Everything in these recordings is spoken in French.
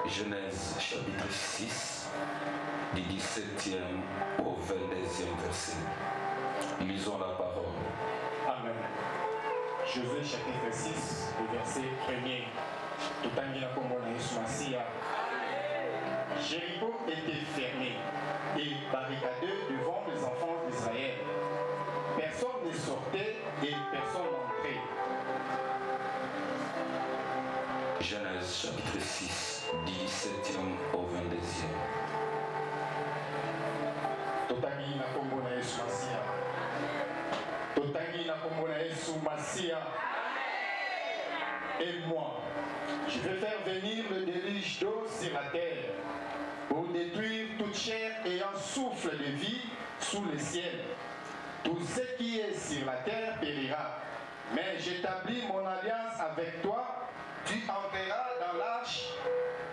Genèse chapitre 6, du 17e au 22e verset. Lisons la parole. Amen. Josué chapitre 6, le verset 1er. Jéricho était fermé et barricadé devant les enfants d'Israël. Personne ne sortait et personne n'entrait. Genèse chapitre 6, du 17e au 22e. Totangi na kombo na Yesu Masia. Totangi na kombo na Yesu Masia. Et moi, je vais faire venir le déluge d'eau sur la terre pour détruire toute chair ayant souffle de vie sous le ciel. Tout ce qui est sur la terre périra. Mais j'établis mon alliance avec toi. Tu entreras dans l'arche,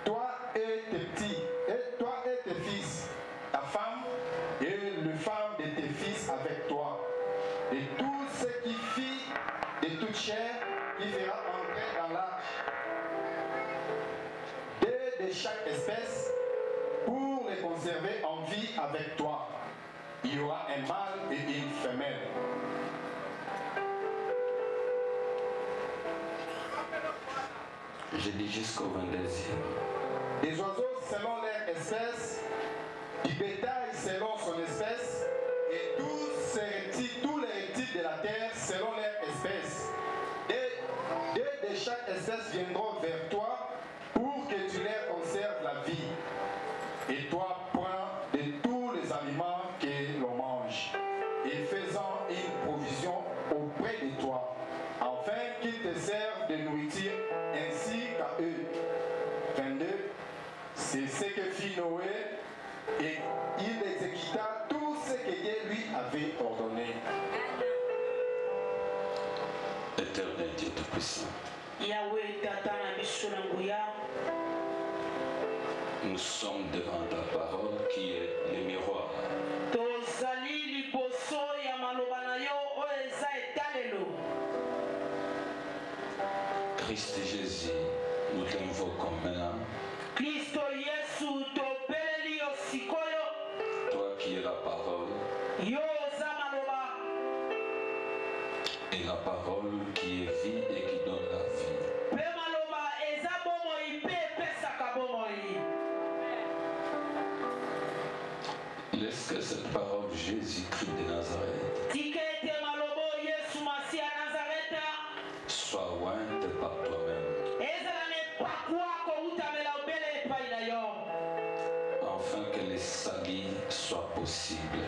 toi et tes petits, et toi et tes fils, ta femme et le femme de tes fils avec toi. Et tout ce qui fit de toute chair qui fera entrer dans l'arche. Deux de chaque espèce pour les conserver en vie avec toi. Il y aura un mâle et une femelle. Je dis jusqu'au 22e. Des oiseaux selon leur espèce, du bétail selon son espèce, et tous les reptiles de la terre selon leur espèce. Deux de chaque espèce viendront vers toi pour que tu leur conserves la vie. Et toi, prends de tous les aliments que l'on mange, et faisant une provision auprès de toi, afin qu'ils te servent de nourriture ainsi qu'à eux. 22. C'est ce que fit Noé, et il exécuta tout ce que Dieu lui avait ordonné. Éternel Dieu Tout-Puissant, nous sommes devant ta parole qui est le miroir. Christ Jésus, nous t'invoquons maintenant. Toi qui es la parole. Et la parole qui est vie et qui donne la vie. Laisse que cette parole Jésus-Christ de Nazareth soit ointe par toi-même, afin que le salut soit possible.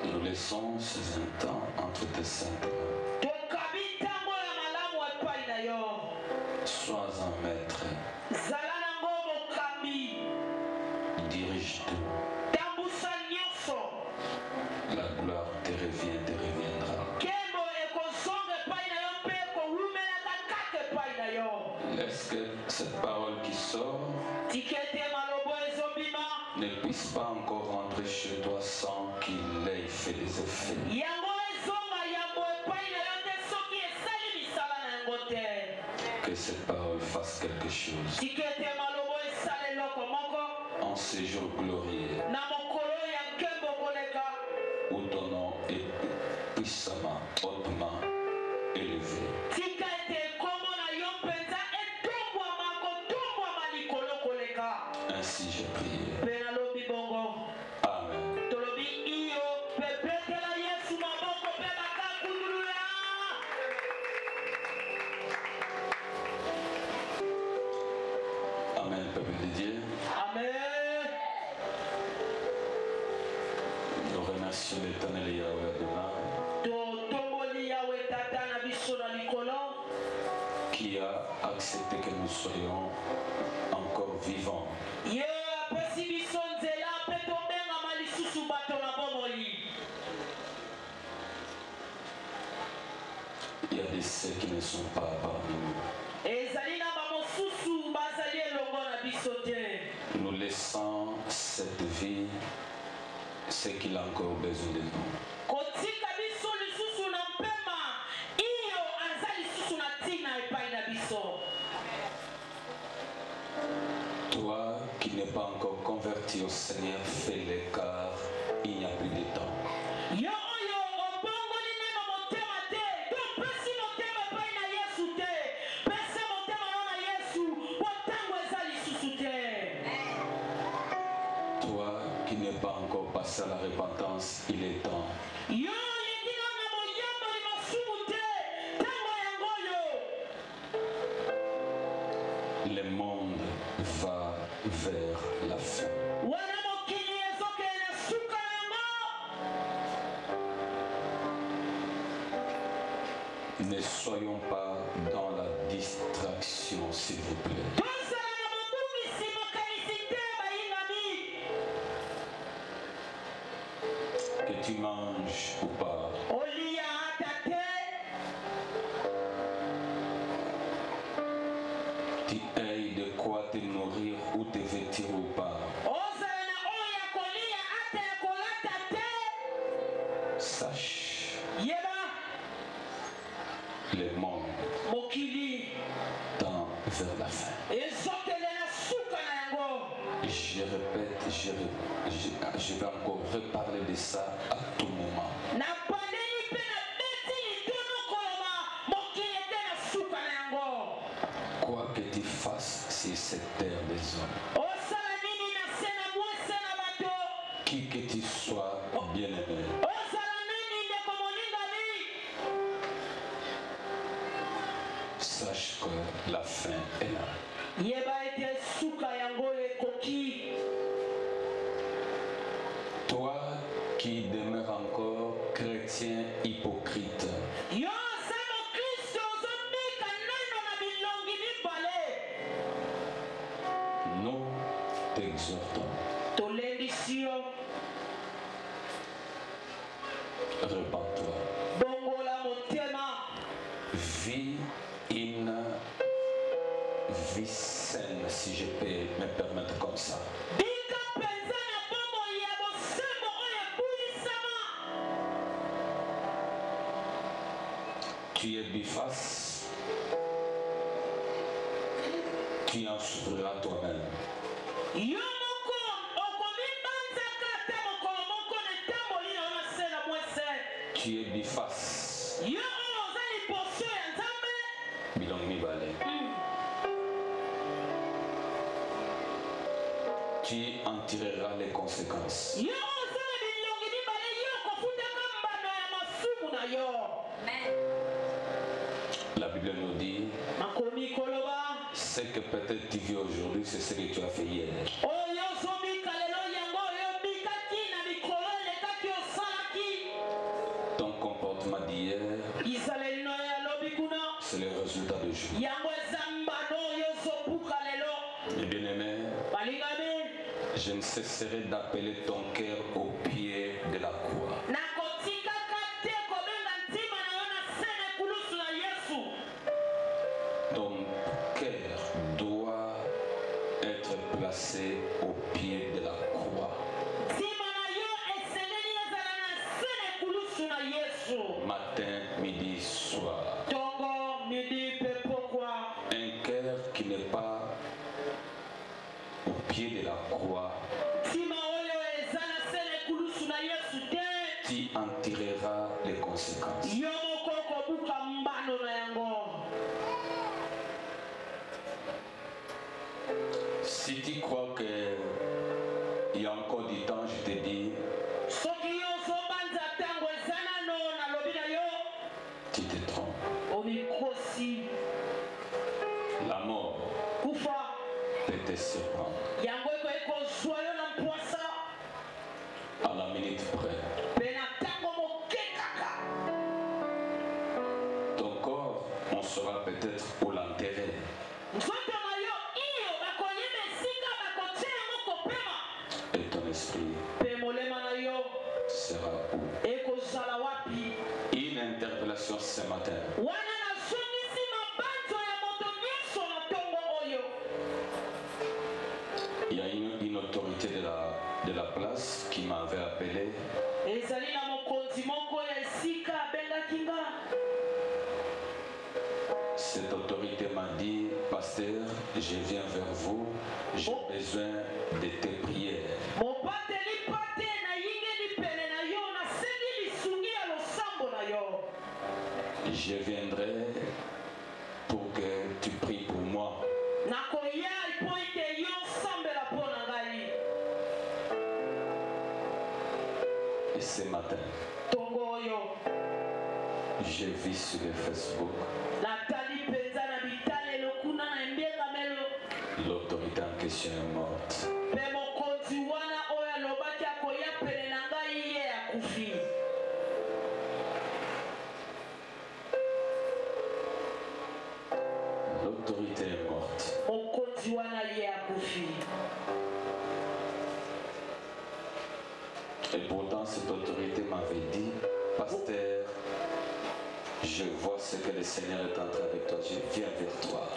Nous laissons ces instants entre tes saintes mains. Sois un maître. Dirige tout. La gloire te revient, te reviendra. Laisse que cette parole qui sort ne puisse pas encore rentrer chez toi sans qu'il ait fait des effets. Que cette parole fasse quelque chose en ces jours glorieux où ton nom est puissamment, hautement élevé. Ainsi j'ai prié. Amen. Amen, peuple de Dieu. Amen. Nous remercions l'éternel Yahweh qui a accepté que nous soyons encore vivants. Il y a des ceux qui ne sont pas parmi nous. Nous laissons cette vie, ce qu'il a encore besoin de nous. pas encore converti au Seigneur, fais l'écart, il n'y a plus de temps. Toi qui n'es pas encore passé à la repentance, il est temps. Le monde va vers la fin. Ne soyons pas dans la distraction, s'il vous plaît. Que tu manges ou pas, tu aies de quoi te nourrir ou te vêtir ou pas. Sache, le monde tend vers la fin. Je répète, je vais encore reparler de ça à tout moment. Quoi que tu fasses sur cette terre des hommes, qui que tu sois, bien-aimé, sache que la fin est là. Toi qui demeures encore chrétien hypocrite, nous t'exhortons. Repends-toi. Vis une vie saine, si je peux me permettre comme ça. Tu es biface, tu en souffriras toi-même. Tu es biface. Bilong mi balé. Tu en tireras les conséquences. La Bible nous dit, ce que peut-être tu vis aujourd'hui, c'est ce que tu as fait hier. Ton comportement d'hier, c'est le résultat de aujourd'hui. Mes bien-aimés, je ne cesserai d'appeler ton cœur au pied de la croix. Ton cœur doit être placé au pied de la croix. Matin, midi, soir. Un cœur qui n'est pas au pied de la croix, tu en tireras les conséquences. Si tu crois qu'il y a encore du temps, je te dis, tu te trompes. La mort peut te surprendre à la minute près. Ton corps, on saura peut-être où l'enterrer. Et ton esprit sera où? Une interpellation ce matin. Il y a une autorité de la place qui m'avait appelé. Cette autorité m'a dit, pasteur, je viens vers vous, j'ai besoin de tes prières. Je viendrai pour que tu pries pour moi. Et ce matin, j'ai vu sur le Facebook l'autorité en question est morte. L'autorité est morte. Et pourtant cette autorité m'avait dit, pasteur, je vois ce que le Seigneur est en train avec toi, je viens vers toi.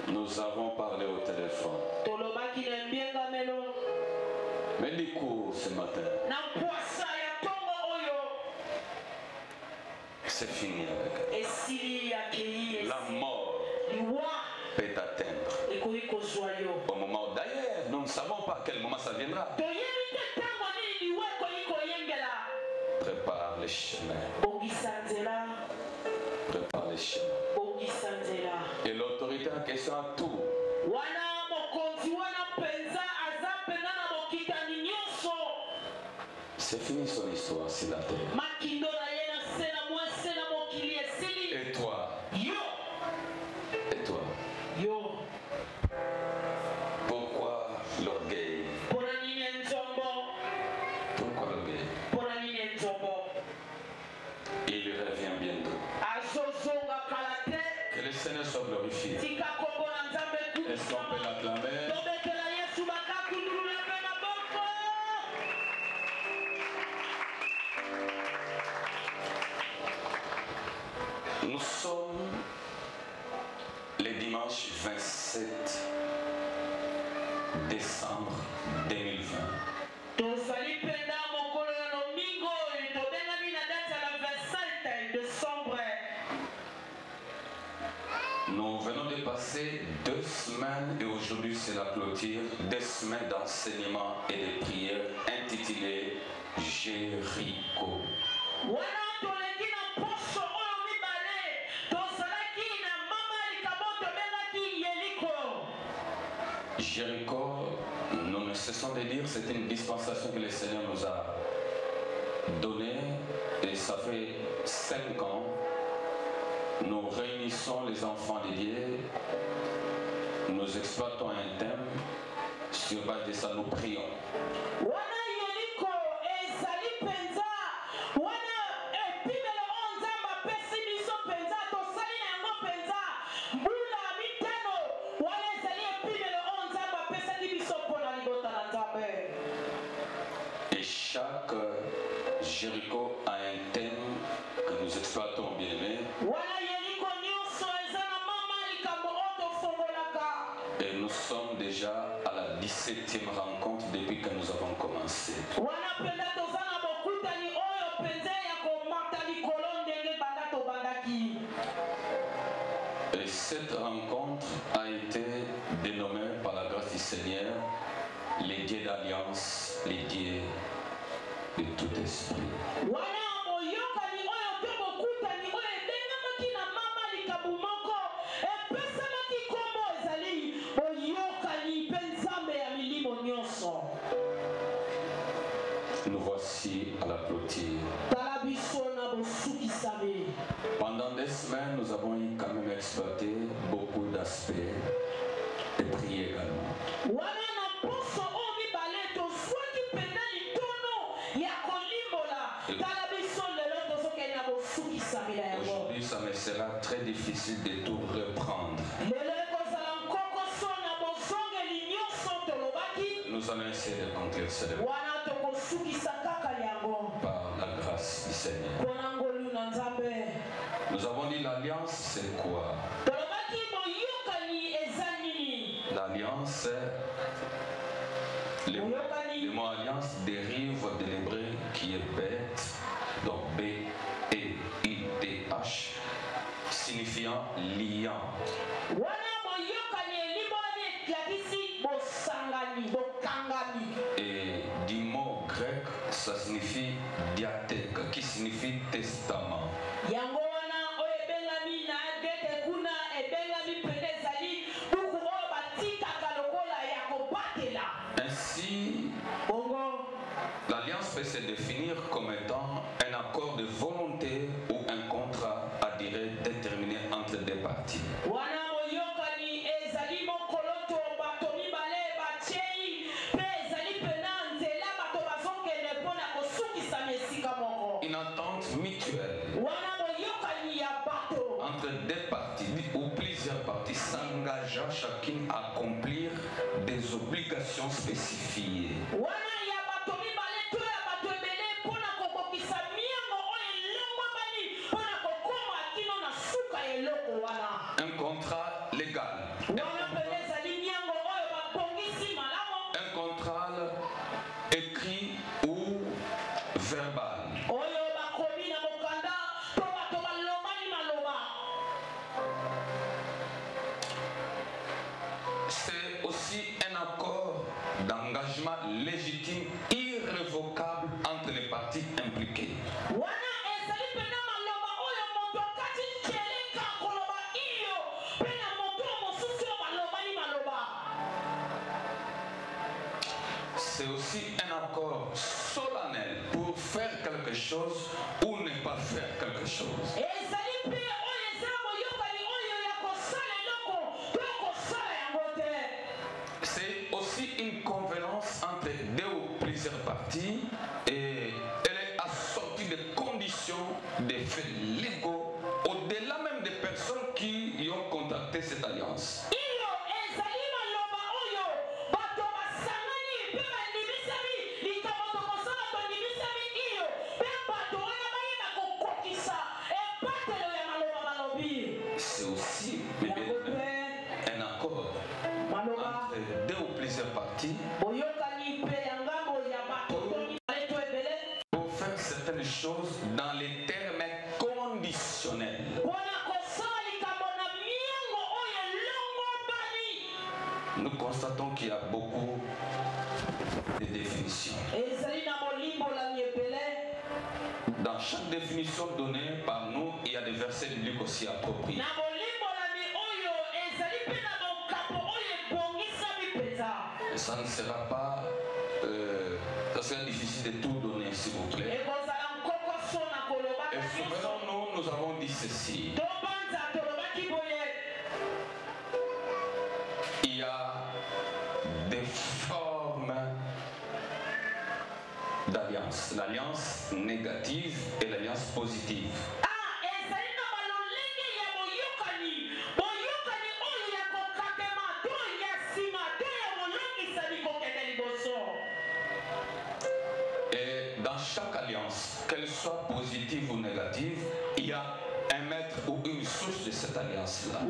Nous avons parlé au téléphone. Mais du coup, ce matin, c'est fini avec elle. La mort peut t'atteindre. Au moment, d'ailleurs, nous ne savons pas à quel moment ça viendra. Prépare les chemins. Prépare les chemins. Et l'autorité en question a tout. C'est fini son histoire sur la terre. Et toi? Et toi? Pourquoi l'orgueil? Pourquoi l'orgueil? Il revient bientôt. Que le Seigneur soit glorifié. Est-ce qu'on peut l'acclamer? Nous sommes le dimanche 27 décembre 2020. Nous venons de passer 2 semaines et aujourd'hui c'est la clôture, 2 semaines d'enseignement et de prières intitulées Jéricho. Jéricho, nous ne cessons de dire, c'est une dispensation que le Seigneur nous a donnée et ça fait 5 ans. Nous réunissons les enfants de Dieu, nous exploitons un thème, sur base de ça nous prions. Et chaque Jéricho a un thème que nous exploitons bien aimé. Et nous sommes déjà à la 17e rencontre depuis que nous avons commencé. Et cette rencontre a été dénommée par la grâce du Seigneur les dieux d'alliance, les dieux de tout esprit. Nous voici à la clôture. Pendant des semaines, nous avons quand même exploité beaucoup d'aspects et prié également. Aujourd'hui, ça me sera très difficile de tout reprendre. Nous allons essayer de conclure cela par la grâce du Seigneur. Nous avons dit l'alliance, c'est quoi? L'alliance, le mot alliance dérive ça signifie diathèque, qui signifie testament. Ainsi, l'alliance peut se définir comme étant un accord de volonté ou un contrat à durée déterminée entre deux parties. Une entente mutuelle entre deux parties ou plusieurs parties s'engageant chacune à accomplir des obligations spécifiées. Un contrat légal. Un contrat écrit ou verbal. C'est aussi un accord d'engagement légitime, irrévocable entre les parties impliquées. C'est aussi un accord solennel pour faire quelque chose ou ne pas faire quelque chose. C'est aussi une convenance entre deux ou plusieurs parties et elle est assortie de conditions, de faits légaux, au-delà même des personnes qui y ont contracté cette alliance. C'est aussi un accord entre deux ou plusieurs parties pour faire certaines choses dans les termes conditionnels. Nous constatons qu'il y a beaucoup de définitions. Dans chaque définition donnée par nous, il y a des versets bibliques aussi appropriés. Et ça ne sera pas, ça sera difficile de tout donner, s'il vous plaît. Et souvenons-nous, nous avons dit ceci. Il y a des formes d'alliance. L'alliance négative et l'alliance positive. Et dans chaque alliance, qu'elle soit positive ou négative, il y a un maître ou une source de cette alliance-là.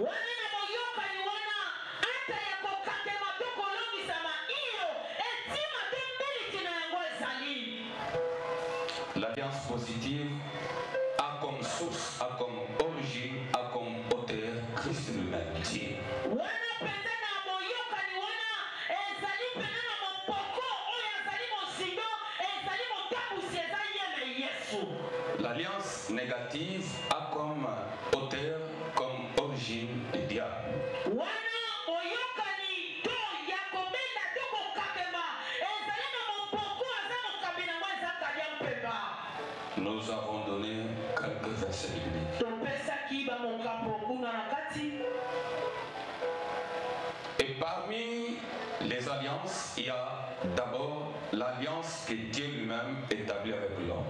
L'alliance positive a comme source, a comme origine, a comme auteur Christ lui-même. Dieu. L'alliance négative a comme auteur, comme origine le diable. Nous avons donné quelques versets bibliques. Et parmi les alliances, il y a d'abord l'alliance que Dieu lui-même établit avec l'homme.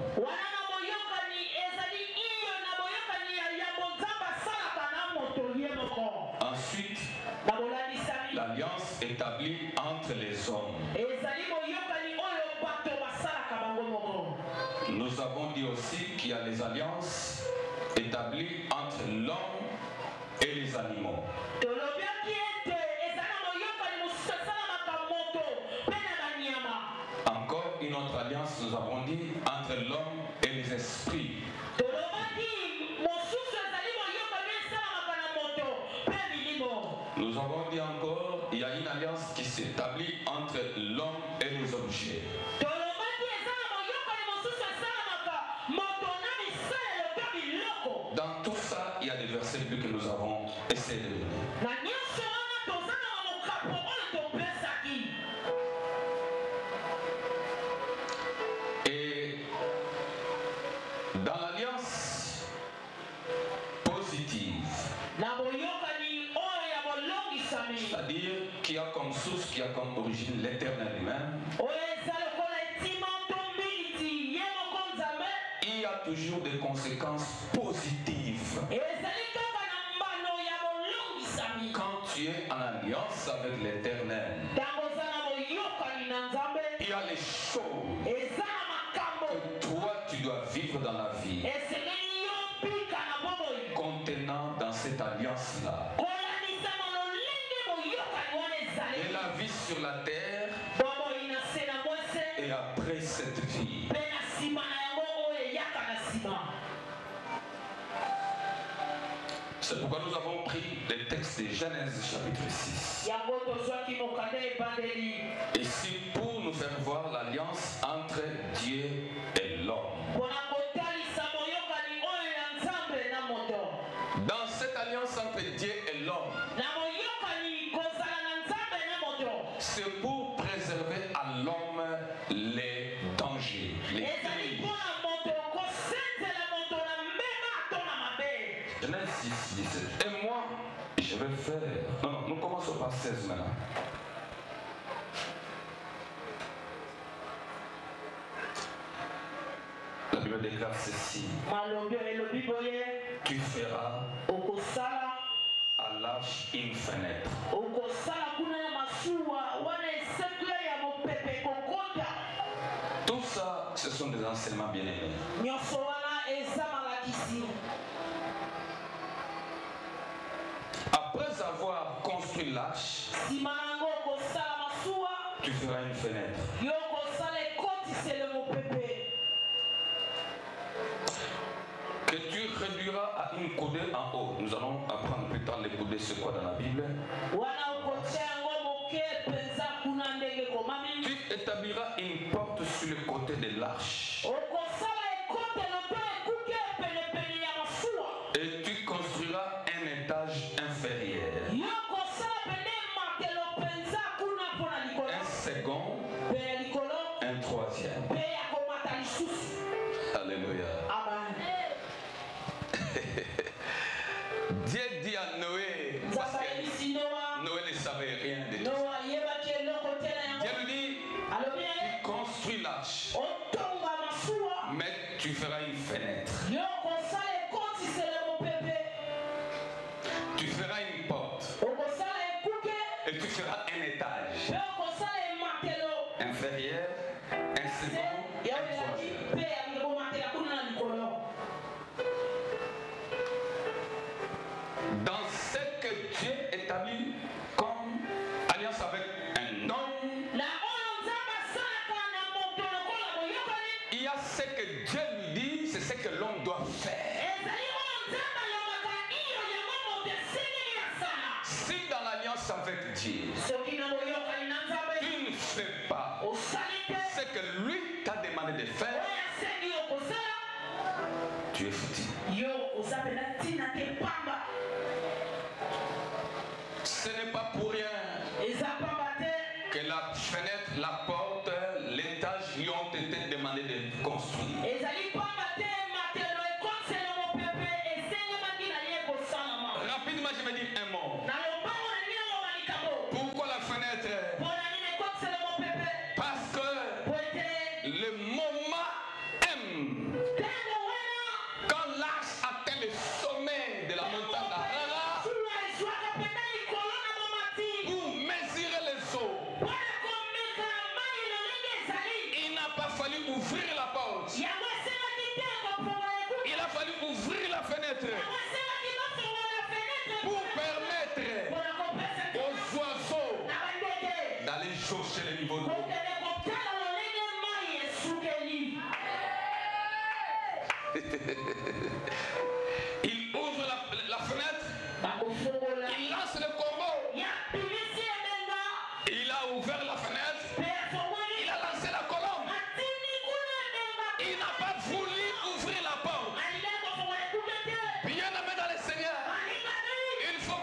Ensuite, l'alliance établie entre les hommes. Nous avons dit aussi qu'il y a les alliances établies entre l'homme et les animaux. Encore une autre alliance, nous avons dit, entre l'homme et les esprits. Nous avons dit encore, il y a une alliance qui s'établit entre l'homme et les objets. Essayez de venir. Et dans l'alliance positive, c'est-à-dire qui a comme source, qui a comme origine l'éternel lui-même, il y a toujours des conséquences positives. Quand tu es en alliance avec l'éternel, il y a les choses que toi tu dois vivre dans la vie contenant dans cette alliance-là. Et la vie sur la terre et après cette vie. C'est pourquoi nous avons pris les textes de Genèse chapitre 6. Ici pour nous faire voir l'alliance entre Dieu et l'homme. Dans cette alliance entre Dieu et l'homme, c'est pour préserver à l'homme les dangers, les dangers. Genèse 6, 17. Et moi, je vais faire... Non, nous commençons par 16 maintenant. La Bible déclare ceci. Tu feras à l'arche une fenêtre. Tout ça, ce sont des enseignements bien-aimés. Après avoir construit l'arche, tu feras une fenêtre. Que tu réduiras à une coudée en haut. Nous allons apprendre plus tard les coudées, c'est quoi dans la Bible. Tu établiras une porte sur le côté de l'arche. Et tu construiras un étage inférieur. Un second, un troisième. Alléluia. Dieu dit à Noé, parce que Noé ne savait rien de tout ça. Dieu lui dit, tu construis l'arche, mais tu feras une fenêtre. Tu feras une porte. Et tu feras un étage. Inférieur, un second, un troisième. Dans ce que Dieu établit comme alliance avec un homme, il y a ce que Dieu lui dit, c'est ce que l'homme doit faire. Si dans l'alliance avec Dieu, tu ne fais pas ce que lui t'a demandé de faire, tu es foutu. Ce n'est pas pour rien que la fenêtre, la porte, l'étage lui ont été demandés de construire. Rapidement, je vais dire un mot. Pourquoi la fenêtre? Parce que le moment M, quand l'arche atteint le sommet de la montagne d'Arara, pour mesurer les eaux, il n'a pas fallu ouvrir la porte. Il a fallu ouvrir la fenêtre pour permettre aux oiseaux d'aller chercher le niveau de l'eau. Il ouvre la fenêtre, il lance le combo. Il a ouvert la fenêtre, il a lancé la colonne. Il n'a pas voulu ouvrir la porte. Bien aimé dans le Seigneur, il faut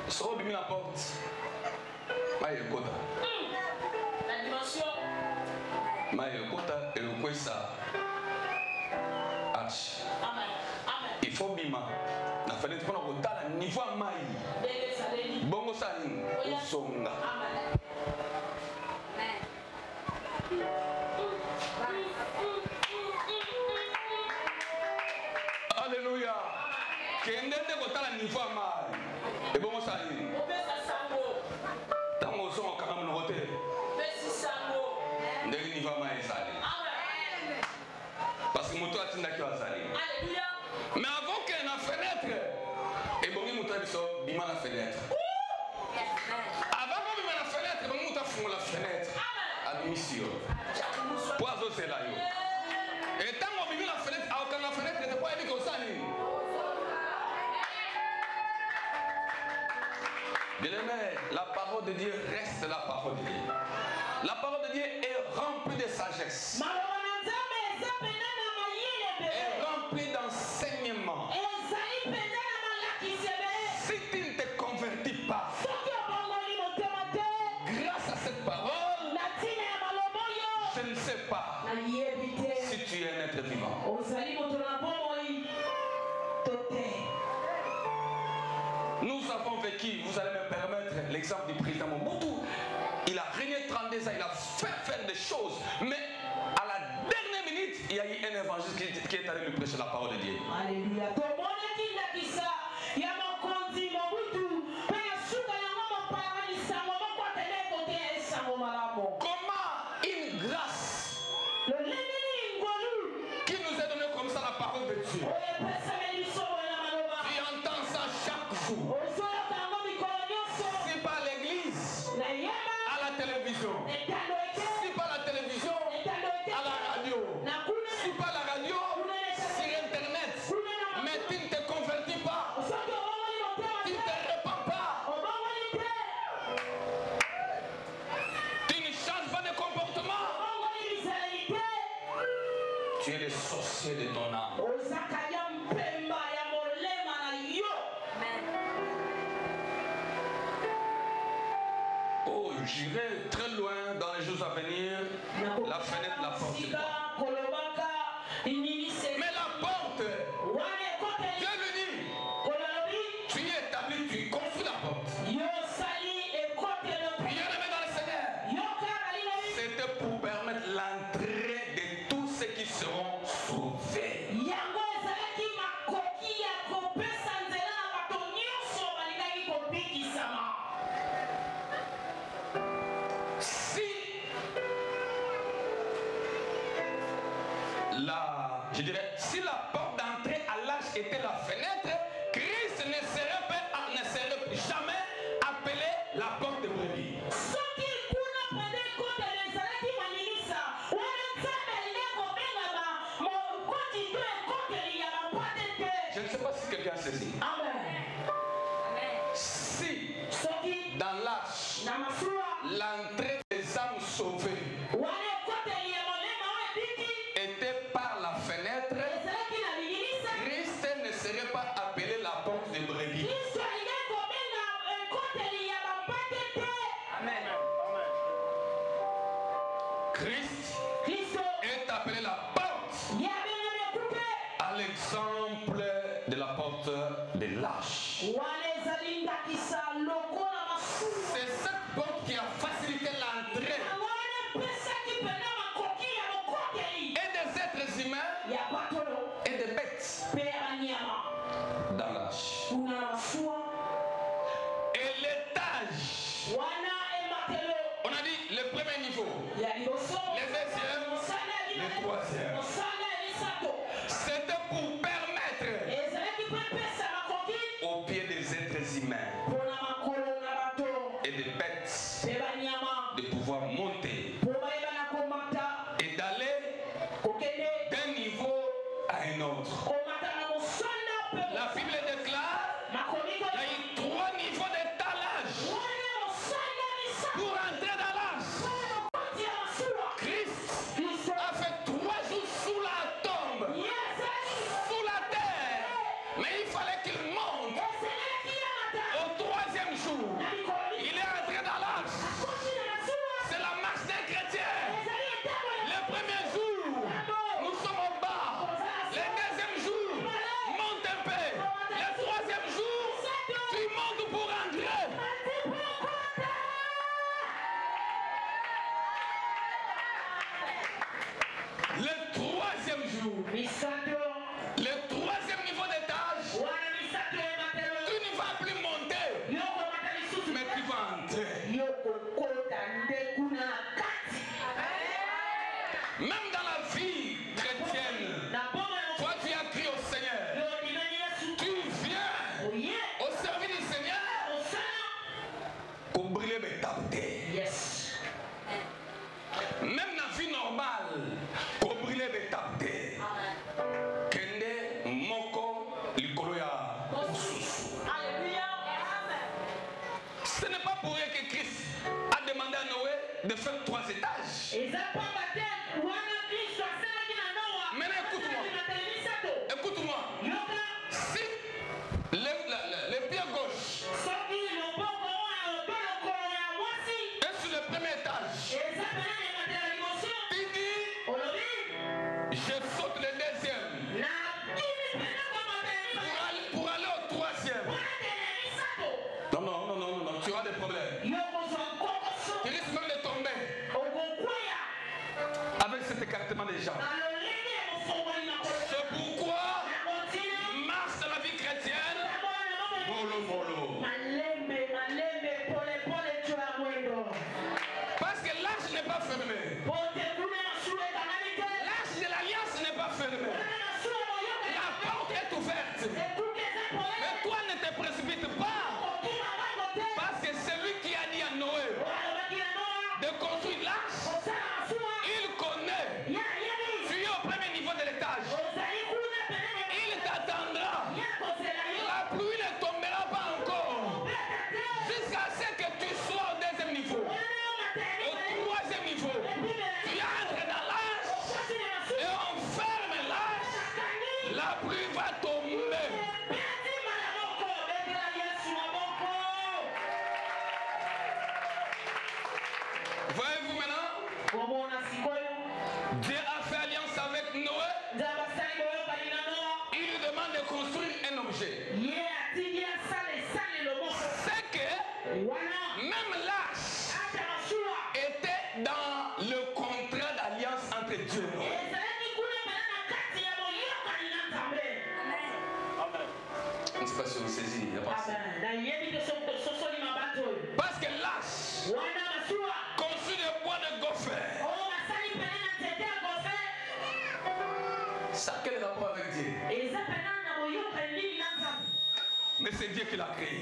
So bimi la porte. Maye kota. La dimension. Maye kota et le kwesa. Arch. Amen. Amen. Il faut bima. La fenêtre pour nous dans le niveau maï. Bongo sali. Songa. Amen. Alléluia. Kendende kotala niveau maï. Et bongo sali. Tango son kama mnote. Ndenge niveau maï sali. Amen. Parce que moto atinda ki wasali. Alléluia. Mais avant qu'il y ait une fenêtre, et bon, il y a la fenêtre. Avant qu'il y ait la fenêtre, il y a la fenêtre. Admission. Poison, c'est là. Et tant qu'on a la fenêtre, quand la fenêtre n'était pas évidente comme ça. Bien-aimé, la parole de Dieu reste la parole de Dieu. La parole de Dieu est remplie de sagesse. Est remplie d'enseignement. Si tu ne te convertis pas, grâce à cette parole, je ne sais pas si tu es un être vivant. Nous avons vécu, vous allez me permettre l'exemple du président Mobutu. Il a régné 32 ans, il a fait faire des choses, mais à la dernière minute, il y a eu un évangile qui est allé lui prêcher la parole de Dieu. Alléluia. Comment une grâce qui nous est donnée comme ça la parole de Dieu, qui entend ça chaque jour, c'est pas l'église, à la télévision, c'est pas la télévision, à la radio, c'est pas la radio, sur internet, mais tu ne te convertis pas, tu ne te répands pas, tu ne changes pas de comportement, tu es le sorcier de ton âme. Oh, j'irai très loin dans les jours à venir, la fenêtre, la porte, c'est quoi? Mais la porte, Dieu lui dit, tu es établi, tu construis la porte. Bien-aimé dans le Seigneur, c'était pour permettre l'entrée de tous ceux qui seront sauvés. Je dirais, si la porte d'entrée à l'âge était la fenêtre, Christ ne serait jamais appelé la porte de brebis. Je ne sais pas si quelqu'un saisit. Si dans l'âge, l'entrée des âmes sauvées était par la fenêtre, Christ ne serait pas appelé la porte de brebis. Amen. Christ est appelé la porte, à l'exemple de la porte de l'âge. C'est cette porte qui a facilité l'entrée et des êtres humains et des bêtes dans l'âge. Et l'étage, on a dit le premier niveau, le deuxième, le troisième. C'était pour permettre aux pieds des êtres humains et des bêtes de pouvoir monter et d'aller d'un niveau à un autre. La Bible déclare qu'il y a eu 3 niveaux d'étalage pour entrer dans l'âge. Christ a fait 3 jours sous la tombe, sous la terre, mais il fallait qu'il monte au 3e jour. tu vas tomber. Voyez-vous maintenant? Dieu a fait alliance avec Noé. Il lui demande de construire un objet. C'est que même l'âge était dans le contrat d'alliance entre Dieu et Noé. Je ne sais pas si on saisit la pensée. Parce que l'âge conçu de bois de gopher. Ça a quel rapport avec Dieu? Mais c'est Dieu qui l'a créé.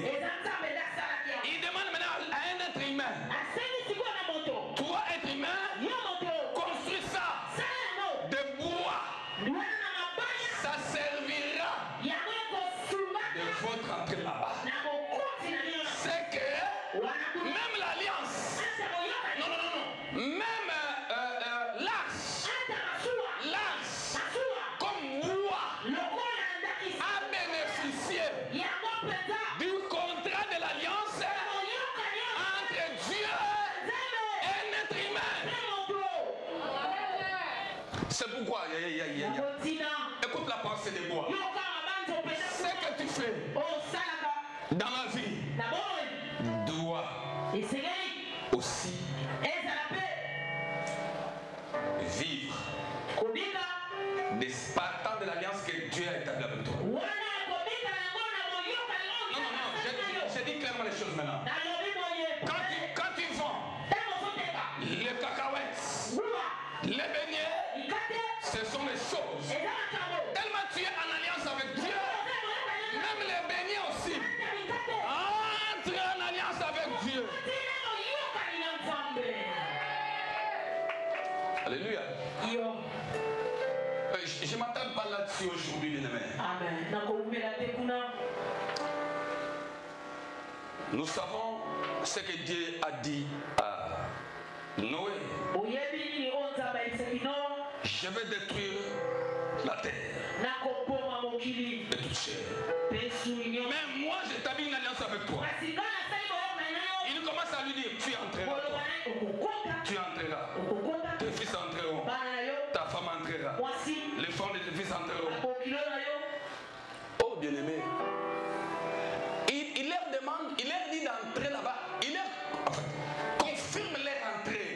Il demande maintenant à un être humain. Toi, être humain, construis ça de bois. Ça servira de votre entrée là-bas. C'est que même l'alliance, même l'âge, comme bois, a bénéficié du contrat de l'alliance entre Dieu et un être humain. C'est pourquoi, écoute la pensée des bois. Ce que tu fais dans la vie doit aussi vivre des partant de l'alliance que Dieu a établie avec toi. Non, je dis clairement les choses maintenant. Quand tu vends les cacahuètes, les beignets, ce sont les choses. Tellement tu es en alliance avec Dieu, même les beignets aussi. Entre en alliance avec Dieu. Alléluia. Je ne m'attends pas là-dessus aujourd'hui, bien-aimé. Nous savons ce que Dieu a dit à Noé. Je vais détruire la terre de toute chair. Mais moi, j'établis une alliance avec toi. Il commence à lui dire, tu entreras. Tu entreras. Tes fils entreront. Ta femme entrera. Les femmes de tes fils entreront. Oh, bien-aimé. Il leur demande, il leur dit d'entrer là-bas. Il leur confirme leur entrée.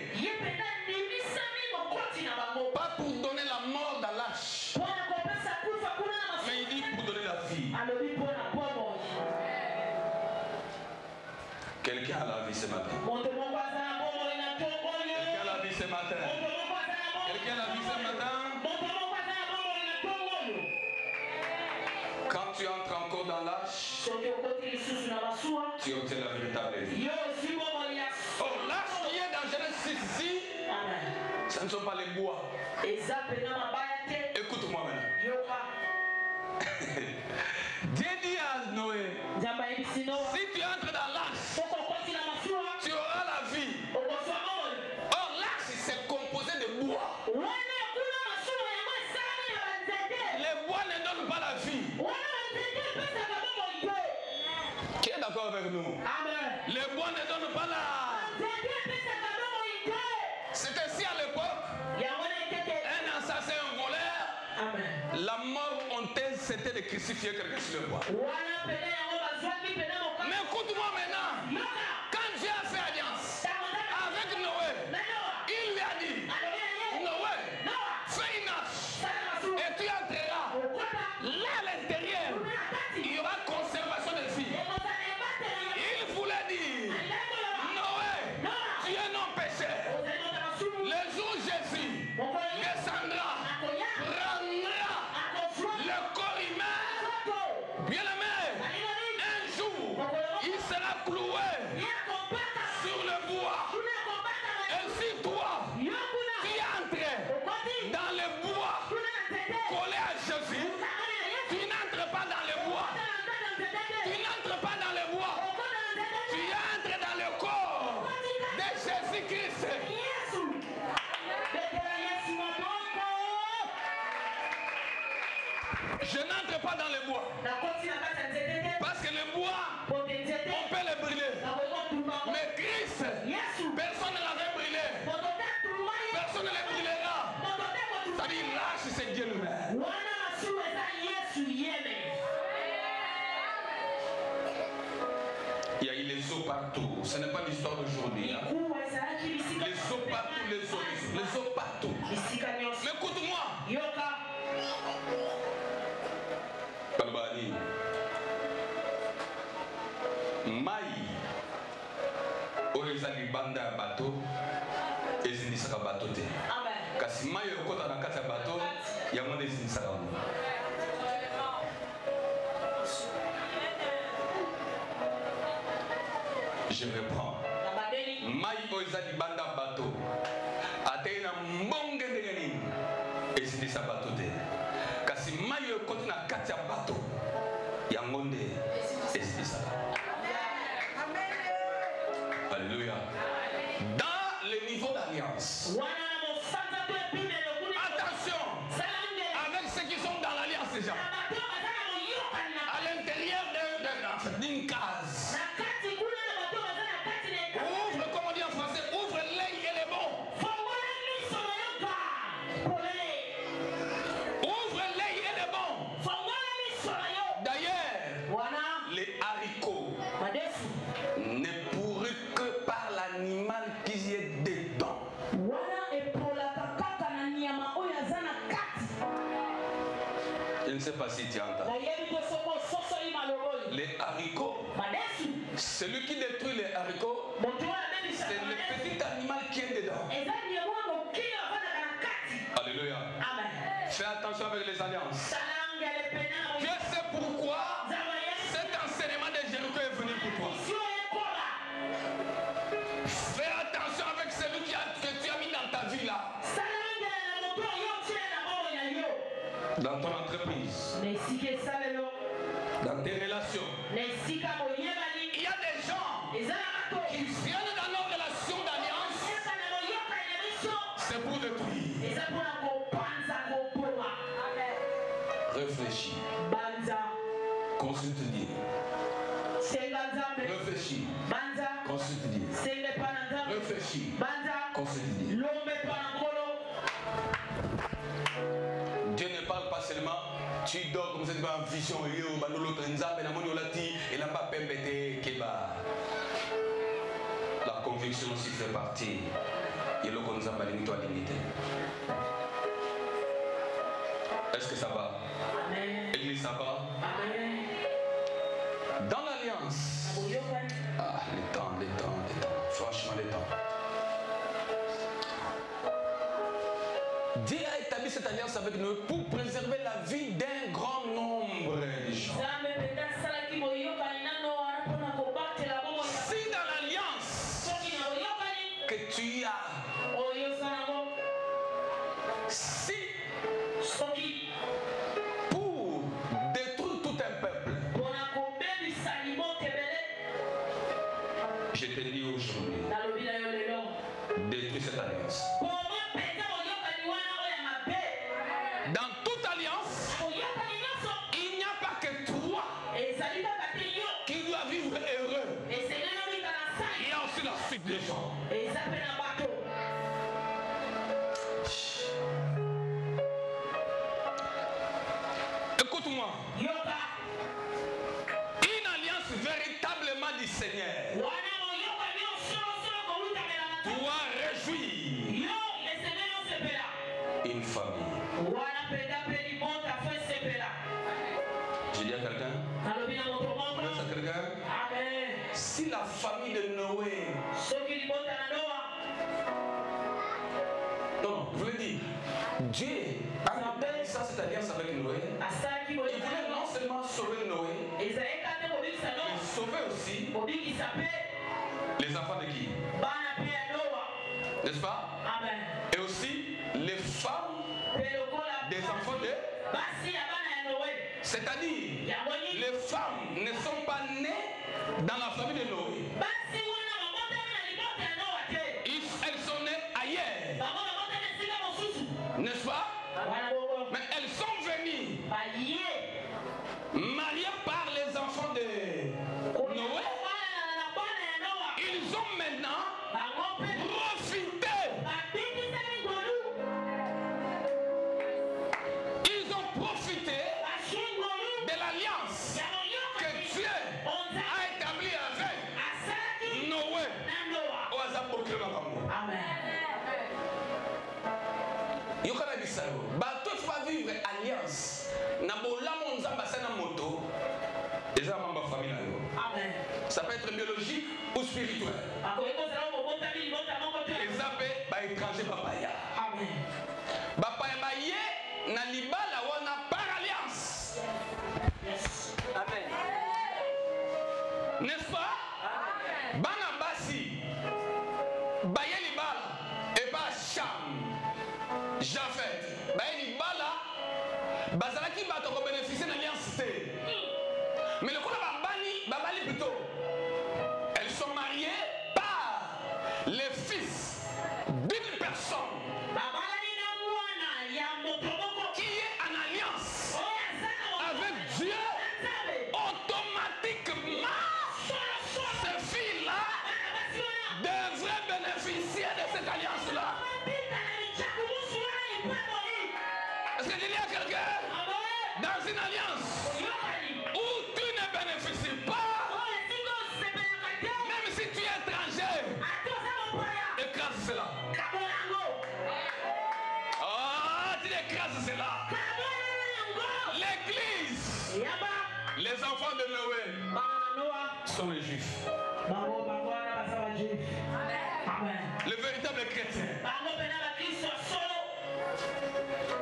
Pas pour donner la mort dans l'âge. Mais il dit pour donner la vie. Quelqu'un a la vie ce matin. Quelqu'un a la vie ce matin. Quelqu'un a la vie ce matin. Quand tu entres encore dans l'âge, tu obtiens la véritable vie. Oh, l'âge qui est dans Genèse 6 ici, ce ne sont pas les bois. Écoute-moi maintenant. Dieu dit à Noé, si tu entres dans l'âge, tu auras la vie. Or, l'âge, c'est composé de bois. Les bois ne donnent pas la vie. Qui est d'accord avec nous? Les bois ne donnent pas la... C'est ainsi à l'époque. Un assassin, un voleur, la mort honteuse, c'était de crucifier quelqu'un sur le bois. Mais écoute-moi maintenant. Quand Dieu a fait alliance avec Noé, il lui a dit, Noé, fais une arche et tu entreras. Là à l'intérieur, il y aura conservation de vie. Il voulait dire, Noé, tu es non pécheur. Le jour où Jésus descendra, prendra le corps humain, bien aimé, un jour, il sera cloué sur le bois. Je n'entre pas dans le bois. Parce que le bois, on peut le brûler. Mais Christ, personne ne l'avait brûlé. Personne ne le brûlera. C'est-à-dire, lâche, c'est Dieu lui-même. Il y a eu les eaux partout. Ce n'est pas l'histoire d'aujourd'hui. Hein? Les eaux partout, les eaux partout. Mais écoute-moi. Balbani. Mai. Oeza libanda bateau. Ezindisaka bateau te. Kasi mai okota na kati ya bateau. Yango ezindisaka mo. Je reprends. Mai oeza libanda bateau. Atena mbonge ndenge nini. Ezindisa bateau te. Kasi mai okota na kati ya bateau. Yango nde ezindisa. Alléluia. Dans le niveau d'alliance. Attention. Avec ceux qui sont dans l'alliance déjà. À l'intérieur d'une case. Ouvre, comme on dit en français, ouvre l'œil et les bons. Ouvre l'œil et les bons. D'ailleurs, les haricots ne pourrissent que par l'animal qui est dedans. Je ne sais pas si tu entends. Les haricots, celui qui détruit les haricots, c'est le petit animal qui est dedans. Alléluia. Fais attention avec les alliances. Tu sais pourquoi cet enseignement de Jéricho est venu pour toi. Fais attention avec celui que tu as mis dans ta vie là. Dans ton entreprise. Dans tes relations. Il y a des gens qui viennent dans nos relations d'alliance. C'est pour détruire. Réfléchis. Consulte Dieu. Réfléchis. Consulte Dieu. Réfléchis. Consulte Dieu. Dieu ne parle pas seulement. Tu dors comme ça, tu vas en vision. La conviction aussi fait partie. Est-ce que ça va? Église, ça va? Dans l'alliance. Ah, les temps. Franchement, les temps. Dieu a établi cette alliance avec nous pour préserver la vie d'un grand nombre de gens. Si dans l'alliance que tu as, si pour détruire tout un peuple, je te dis aujourd'hui, détruis cette alliance. Dans toute alliance, il n'y a pas que toi qui dois vivre heureux. Il y a aussi la suite des gens. Écoute-moi. Une alliance véritablement du Seigneur doit réjouir une famille. Je dis à quelqu'un, si la famille de Noé, non, je voulais dire, Dieu a établi cette alliance avec Noé. Il voulait non seulement sauver Noé, il sauvait aussi les enfants de qui? N'est-ce pas? Et aussi les femmes des enfants de... C'est-à-dire, les femmes ne sont pas nées dans la famille de Noé. Elles sont nées ailleurs. N'est-ce pas? Mais elles sont venues Ça peut être biologique ou spirituel. Les appels, bah étranger papaya. Amen. Papaya baye na libala wana par alliance. Yes. Amen. N'est-ce pas? Amen. Bana basi baye libala et pas Cham. Japhet. Baye libala bazalaki bato ko bénéficier de l'alliance. Mais le coup de babali plutôt. Elles sont mariées par les fils d'une personne qui est en alliance avec Dieu. Automatiquement, ces filles-là devraient bénéficier de cette alliance-là. Est-ce que je dis à quelqu'un dans une alliance où tu ne bénéficies pas, même si tu es étranger, écrase cela. Ah, tu écrases cela. L'église, les enfants de Noé sont les juifs. Les véritables chrétiens.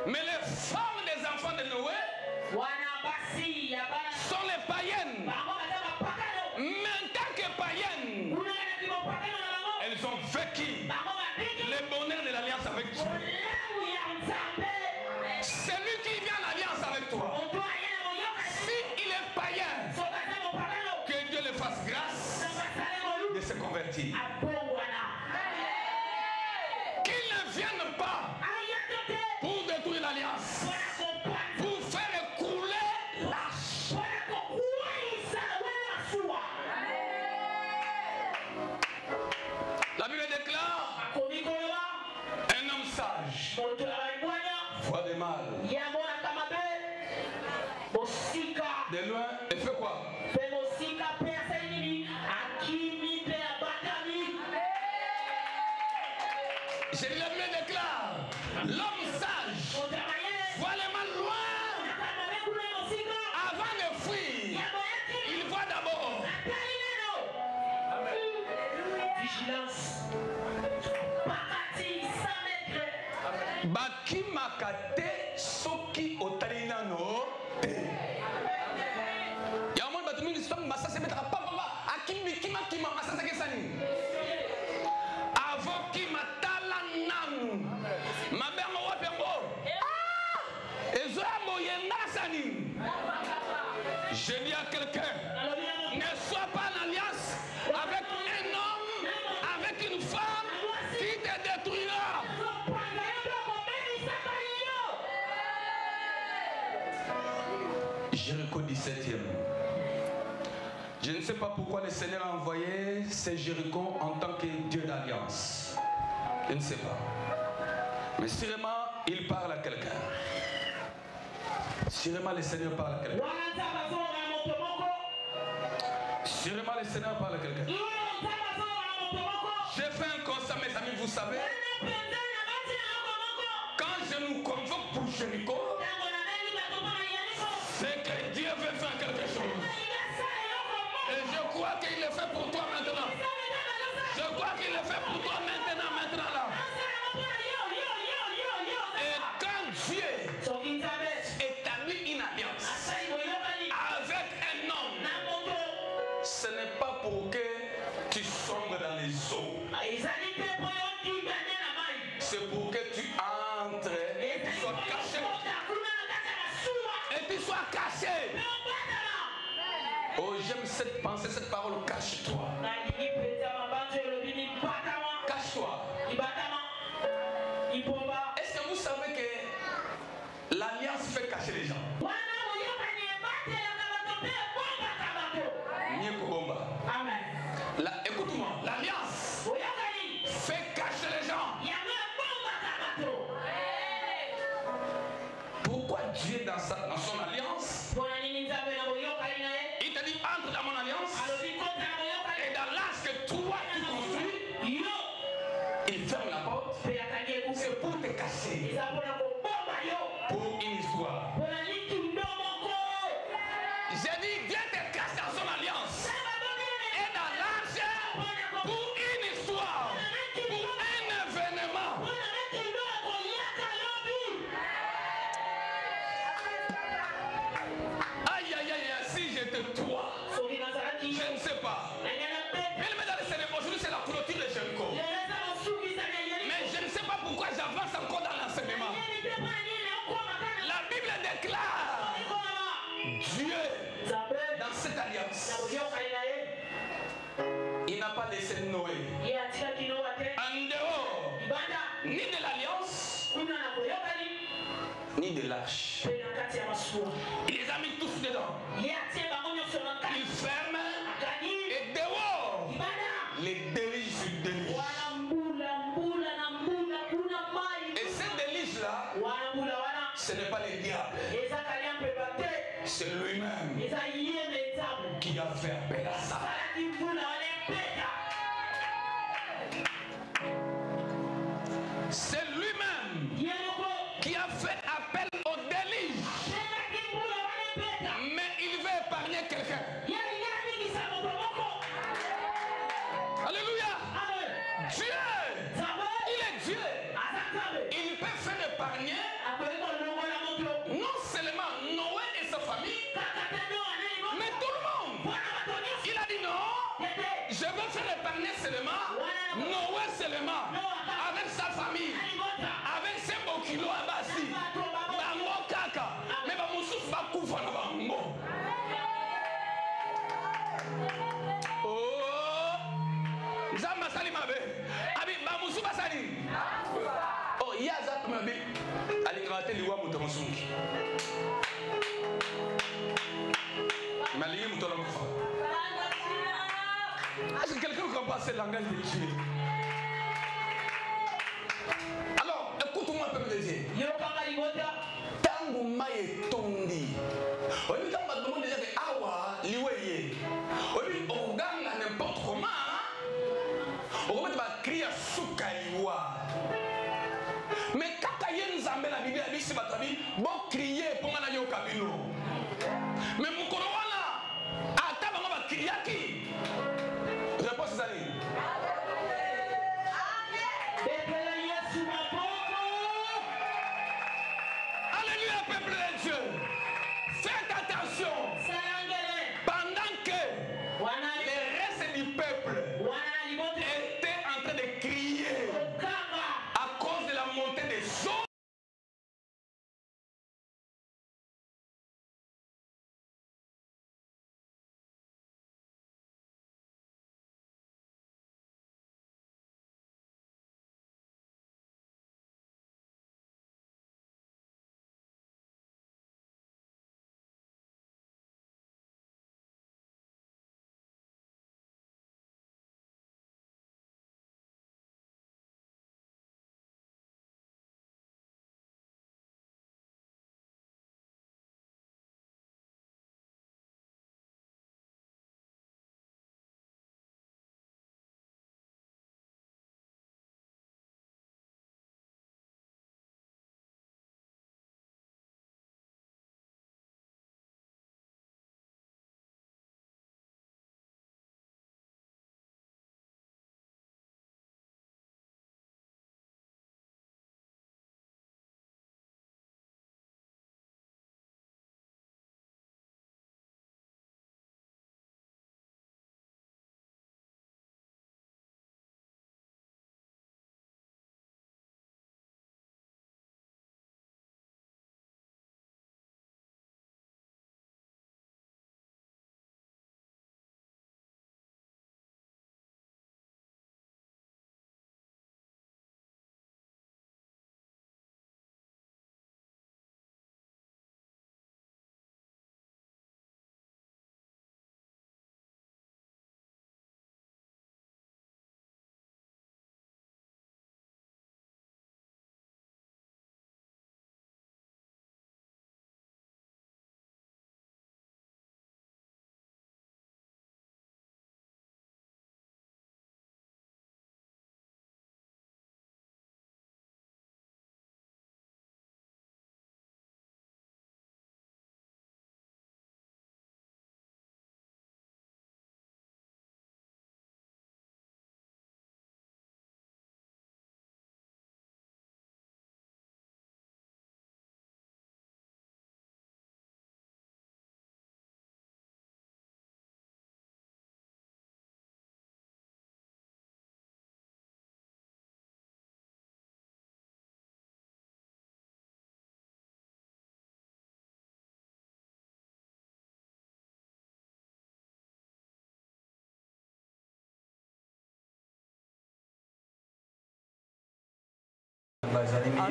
Mais les femmes des enfants de Noé sont les païennes. Mais en tant que païennes, elles ont vécu le bonheur de l'alliance avec Dieu. Celui qui vient en alliance avec toi, s'il est païen, que Dieu le fasse grâce de se convertir. Qu'il ne vienne pas pour détruire l'alliance, pour faire écrouler l'arche. La Bible déclare un homme sage voit des mal. De loin, et fait quoi? J'ai dit, la Bible déclare l'homme sage voit le mal loin. Avant de fuir, il voit d'abord. Vigilance. Baki makate soki otalinano te. Ya mon batu mingi stong basa se mettra papa akimi kima masa sa kesani. Avoki matala nanu. Mabengo wapembo. Ezo moyenda sani. Je dis à quelqu'un, ne sois pas en alliance avec un homme, avec une femme qui te détruira. Jéricho 17e. Je ne sais pas pourquoi le Seigneur a envoyé ces Jéricho en tant que Dieu d'alliance. Je ne sais pas. Mais sûrement, il parle à quelqu'un. Sûrement, le Seigneur parle à quelqu'un. Sûrement, le Seigneur parle à quelqu'un. J'ai fait un constat, mes amis, vous savez. Quand je nous convoque pour Jéricho, c'est que Dieu veut faire quelque chose. Et je crois qu'il le fait pour toi maintenant. Je crois qu'il le fait pour toi maintenant là. Et quand Dieu établit une alliance avec un homme, ce n'est pas pour que tu sombres dans les eaux. C'est pour que tu entres et tu sois caché. Et tu sois caché. Oh, j'aime cette pensée, cette parole. Cache-toi. Cache-toi. Est-ce que vous savez que l'alliance fait cacher les gens? Écoute-moi, l'alliance fait cacher les gens. Pourquoi Dieu dans son alliance, il te dit entre dans mon alliance, et dans l'âge que toi tu construis, il ferme la porte. C'est pour te cacher. Pour une histoire. J'ai dit, Dieu te cache dans son alliance. Et pas. Bien aimé dans le Seigneur, aujourd'hui c'est la clôture de Jéricho. Mais je ne sais pas pourquoi j'avance encore dans l'enseignement. La Bible déclare Dieu dans cette alliance. Il n'a pas laissé Noé en dehors ni de l'alliance ni de l'arche. Il les a mis tous dedans. Il ferme et dehors les délices sur délices. Et ces délices là, ce n'est pas les diables, c'est lui-même qui a fait appel à ça. C'est lui-même qui a fait appel aux délices. Mais il veut épargner quelqu'un. Alléluia. Dieu, il est Dieu. Il peut faire épargner non seulement Noé et sa famille, mais tout le monde. Il a dit non, je veux faire épargner seulement Noé seulement, avec sa famille, avec ses beaux kilos à Bassi, Bango Kaka, mais Bamoussouf Bakoufa na Bango. Oh, Zamba Sali Mabe, Abi Bamoussouf Basali. Oh, Yazak Mabe, Alingrate Liwa Moutomosunki. Malie Moutolomofa. Est-ce que quelqu'un comprend ce langage de Dieu? Alors, écoute-moi, peuple de Dieu. Tangu maye tondi. Obi tamba demande déjà que awa liweye. Obi oganga n'importe comment. On va mettre crier sukaiwa. Mais kaka yen zambe la Bible a dit c'est batabi bon crier pour ngana yo kabino. Mais mukoro wana ata bango ba crier ki. Réponse Zali. Alléluia, peuple de Dieu. Faites attention. Pendant que les restes du peuple étaient en train de crier à cause de la montée des eaux,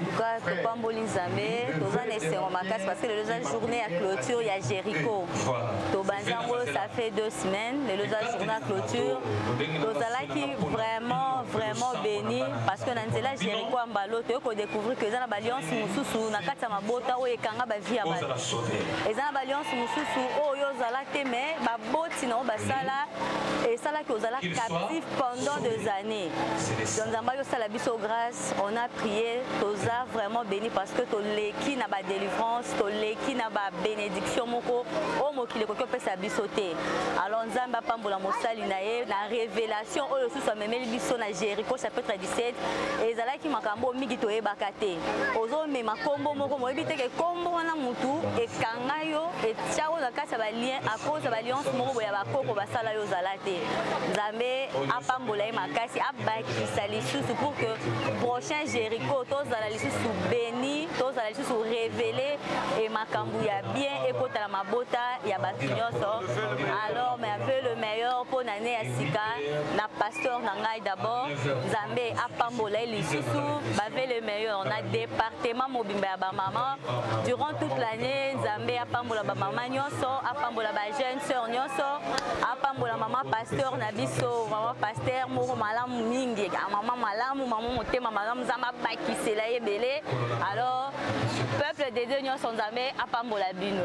tout cas, Topamboli Nzambe, Tozan et Seromakas, parce que le journée à clôture, il y a Jéricho. Tobanzango, ça fait 2 semaines, le journée à clôture. Tozala qui vraiment béni, parce que dans la Jéricho en balo, tu peux découvrir que dans la alliance Moussousou, na kata mabota, ou ekanga ba vie à balo. Et dans la alliance Moussousou, oh yozala teme, ba boti na basala, et ça là que ozala captif pendant 2 années. Dans Zamba Sala Biso grâce, on a prié, Toza vraiment béni parce que Toleki n'a pas délivrance, Toleki n'a pas bénédiction, moko, oh mo kile koko pesa bisoté. Alors Nzamba Pambola Mosali nae, la révélation, oh le sous soit même biso na Jéricho chapitre 17, et zala ki makambo migi toye bakate. Ozo me makombo moko mo ebite ke kombo na mutu e kangayo e tiao na kasa ba lien à cause ba alliance moko ya bakoko basala yo zalate. Nzambe apambola e makasi abaki sali pour que prochain Jéricho, tous dans la liste sous béni, tous dans la liste sous révélé et makambu ya bien et pour la mabota ya batinyoso. Alors mais avec le meilleur pour l'année à Sika, la pasteur nangai d'abord, Zambé a pambola liste sous, avec le meilleur. On a département mobimba ba maman durant toute l'année, Zambé a pambola ba maman nyoso, a pambola ba jeune sœur nyoso, a pambola maman pasteur nabiso, maman pasteur moko malamu mingi, maman malamu maman motema malamu zamba bakisi la yebele. Alors peuple des deux sont Nzambe apambola bino.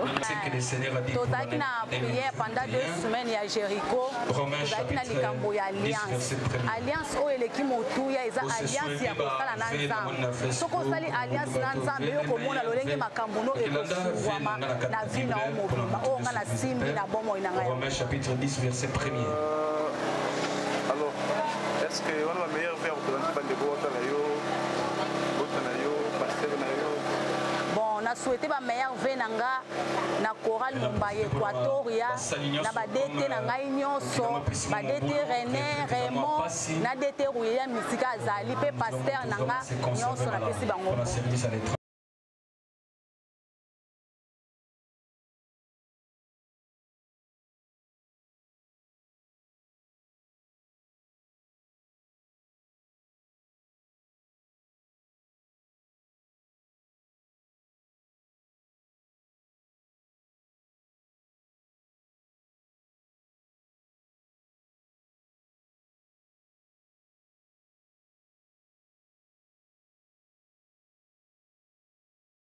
Tozaki na prière pendant 2 semaines ya Jéricho. Tozaki na likambo ya alliance. Alliance o eleki motuya eza alliance ya kosala na Nzambe. Soko osali alliance na Nzambe yo komona lolenge makambo no ekofungwama na vie na mobimba o nga na simbi na bomoi na ngai. Romains chapitre 10 verset 1er. Alors, est-ce que on a la meilleure verbe pour la bande de bon, on a souhaité la meilleure vie na chorale Mumbai Equatoria, na badete na ngai nyonso, badete René, Raymond, na dete William Misika Azali pe pasteur nanga nyonso na pesi bango.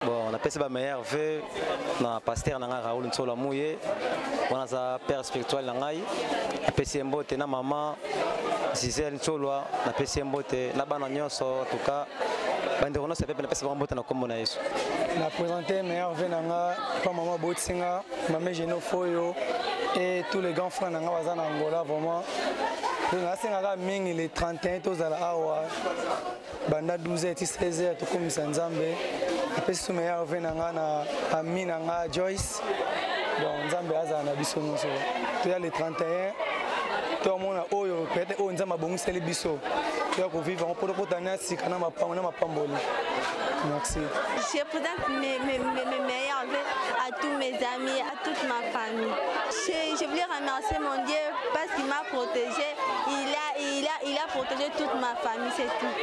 Bon, on a passé ma meilleure vœu na pasteur nanga Raoul Nsola Mouye, on a sa père spirituel nangai, a passé mbote na maman Gisèle Nsola, na passé mbote na bana nyonso en tout cas, bande on a sa na passé mbote na kombo na Yesu. Na présenter meilleure vœu nanga pa maman Botsinga, maman Geno Foyo et tous les grands frères nanga bazana Angola vraiment. On a mingi les 31 tozala awa banda 12h 16h to komisa Nzambe apesi meilleur vœu nanga na ami nanga Joyce donc Nzambe aza na biso nyonso to ya les 31 to mona oyo peut-être o Nzambe abongiseli biso to ko vivre en poto kotana sika na mapamboli. Merci. Je présente mes meilleurs vœux à tous mes amis, à toute ma famille. Je voulais remercier mon Dieu parce qu'il m'a protégé. Il a protégé toute ma famille, c'est tout.